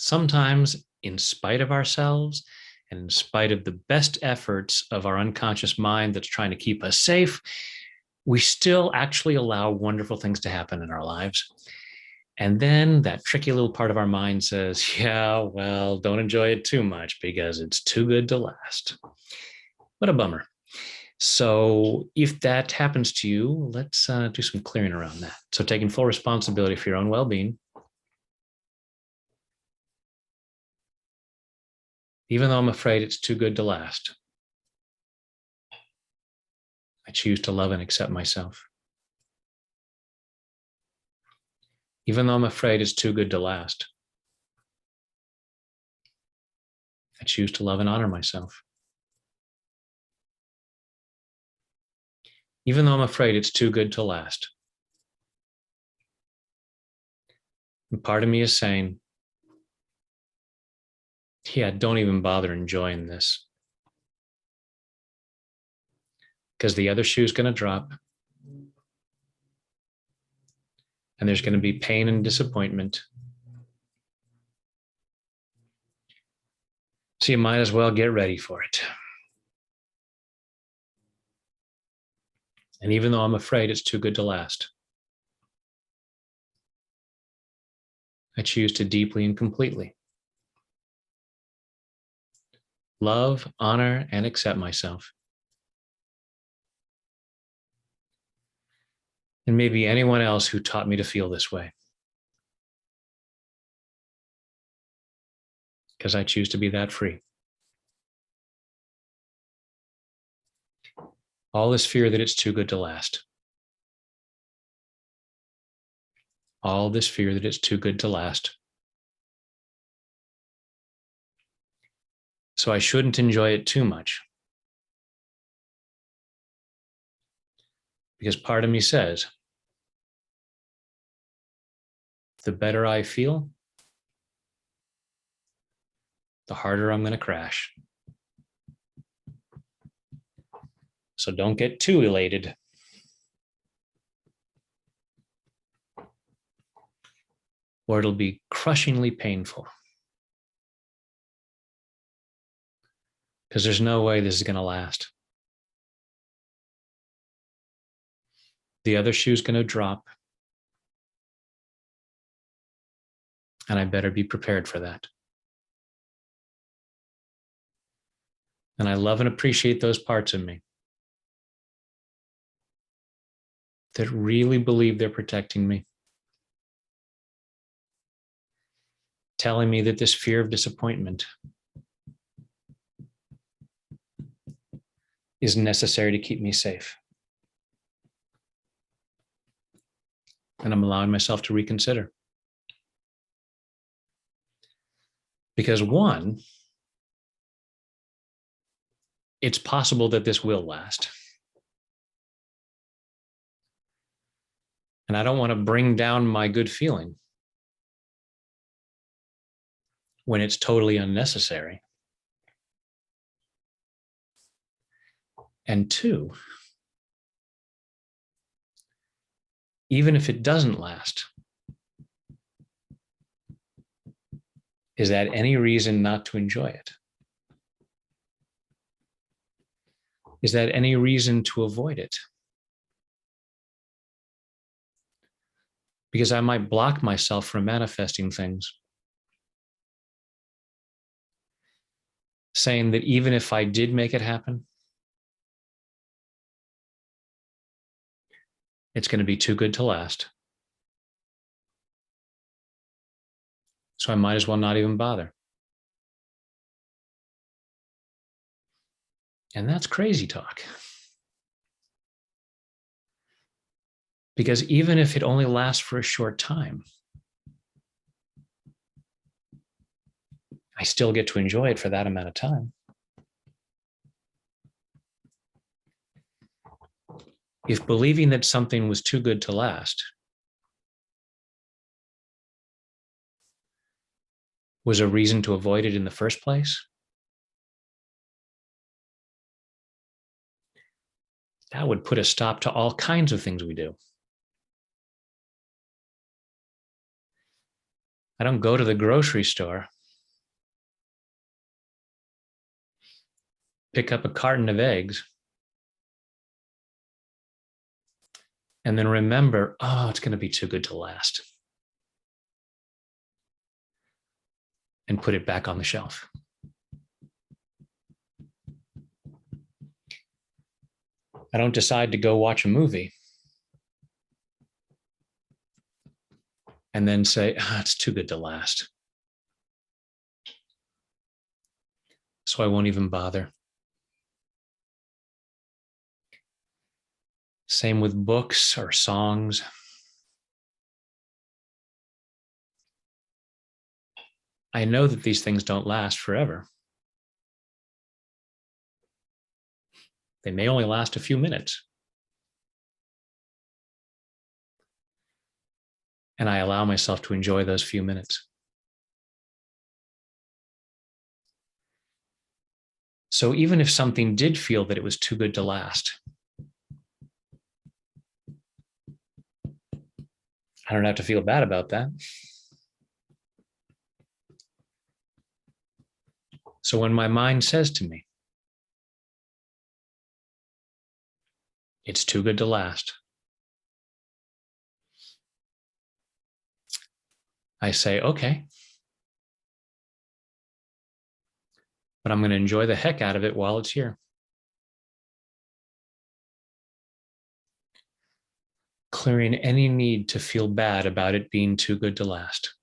sometimes in spite of ourselves and in spite of the best efforts of our unconscious mind that's trying to keep us safe, we still actually allow wonderful things to happen in our lives. And then that tricky little part of our mind says, yeah, well, don't enjoy it too much because it's too good to last. What a bummer. So if that happens to you, let's do some clearing around that. So taking full responsibility for your own well-being. Even though I'm afraid it's too good to last, I choose to love and accept myself. Even though I'm afraid it's too good to last, I choose to love and honor myself. Even though I'm afraid it's too good to last, and part of me is saying, yeah, don't even bother enjoying this, because the other shoe's going to drop, and there's going to be pain and disappointment. So you might as well get ready for it. And even though I'm afraid it's too good to last, I choose to deeply and completely love, honor, and accept myself. And maybe anyone else who taught me to feel this way. Because I choose to be that free. All this fear that it's too good to last. All this fear that it's too good to last. So I shouldn't enjoy it too much. Because part of me says, the better I feel, the harder I'm going to crash. So don't get too elated. Or it'll be crushingly painful. Because there's no way this is going to last. The other shoe's going to drop. And I better be prepared for that. And I love and appreciate those parts of me that really believe they're protecting me. Telling me that this fear of disappointment is necessary to keep me safe. And I'm allowing myself to reconsider. Because one, it's possible that this will last. And I don't want to bring down my good feeling when it's totally unnecessary. And two, even if it doesn't last, is that any reason not to enjoy it? Is that any reason to avoid it? Because I might block myself from manifesting things. Saying that even if I did make it happen, it's going to be too good to last. So I might as well not even bother. And that's crazy talk. Because even if it only lasts for a short time, I still get to enjoy it for that amount of time. If believing that something was too good to last was a reason to avoid it in the first place, that would put a stop to all kinds of things we do. I don't go to the grocery store pick up a carton of eggs, and then remember, oh, it's going to be too good to last, and put it back on the shelf. I don't decide to go watch a movie and then say, it's too good to last, so I won't even bother. Same with books or songs. I know that these things don't last forever. They may only last a few minutes. And I allow myself to enjoy those few minutes. So even if something did feel that it was too good to last, I don't have to feel bad about that. So when my mind says to me, it's too good to last, I say, okay, but I'm going to enjoy the heck out of it while it's here. Clearing any need to feel bad about it being too good to last.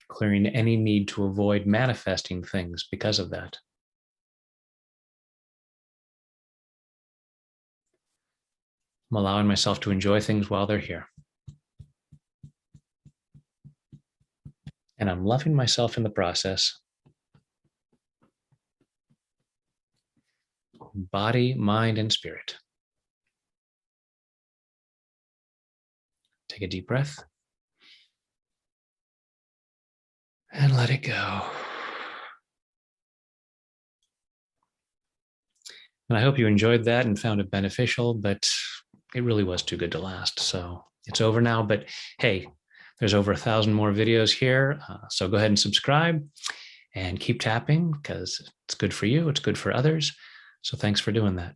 Clearing any need to avoid manifesting things because of that. I'm allowing myself to enjoy things while they're here. And I'm loving myself in the process. Body, mind, and spirit. Take a deep breath. And let it go. And I hope you enjoyed that and found it beneficial, but it really was too good to last. So it's over now, but hey, there's over 1,000 more videos here. So go ahead and subscribe and keep tapping because it's good for you. It's good for others. So thanks for doing that.